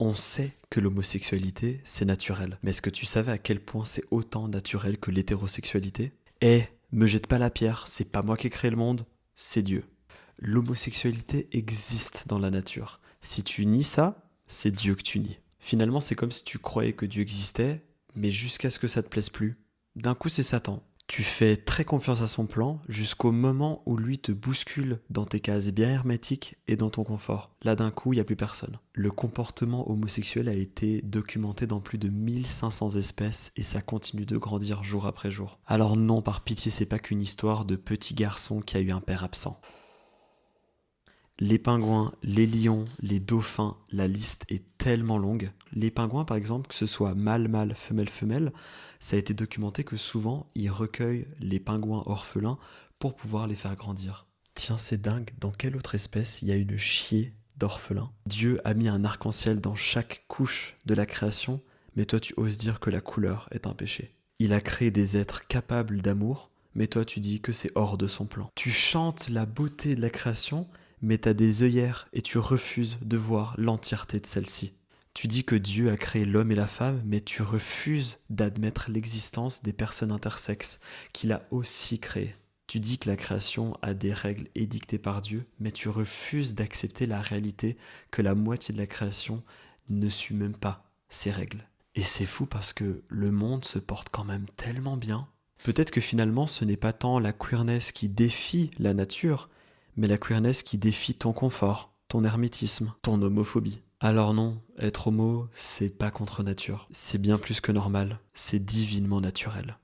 On sait que l'homosexualité, c'est naturel. Mais est-ce que tu savais à quel point c'est autant naturel que l'hétérosexualité? Eh, me jette pas la pierre, c'est pas moi qui ai créé le monde, c'est Dieu. L'homosexualité existe dans la nature. Si tu nies ça, c'est Dieu que tu nies. Finalement, c'est comme si tu croyais que Dieu existait, mais jusqu'à ce que ça te plaise plus. D'un coup, c'est Satan. Tu fais très confiance à son plan jusqu'au moment où lui te bouscule dans tes cases bien hermétiques et dans ton confort. Là d'un coup, il n'y a plus personne. Le comportement homosexuel a été documenté dans plus de 1500 espèces et ça continue de grandir jour après jour. Alors non, par pitié, c'est pas qu'une histoire de petit garçon qui a eu un père absent. Les pingouins, les lions, les dauphins, la liste est tellement longue. Les pingouins, par exemple, que ce soit mâle-mâle, femelle-femelle, ça a été documenté que souvent, ils recueillent les pingouins orphelins pour pouvoir les faire grandir. Tiens, c'est dingue, dans quelle autre espèce il y a une chier d'orphelins? Dieu a mis un arc-en-ciel dans chaque couche de la création, mais toi tu oses dire que la couleur est un péché. Il a créé des êtres capables d'amour, mais toi tu dis que c'est hors de son plan. Tu chantes la beauté de la création, mais t'as des œillères et tu refuses de voir l'entièreté de celle-ci. Tu dis que Dieu a créé l'homme et la femme, mais tu refuses d'admettre l'existence des personnes intersexes qu'il a aussi créées. Tu dis que la création a des règles édictées par Dieu, mais tu refuses d'accepter la réalité que la moitié de la création ne suit même pas ces règles. Et c'est fou parce que le monde se porte quand même tellement bien. Peut-être que finalement ce n'est pas tant la queerness qui défie la nature, mais la queerness qui défie ton confort, ton hermétisme, ton homophobie. Alors non, être homo, c'est pas contre nature. C'est bien plus que normal, c'est divinement naturel.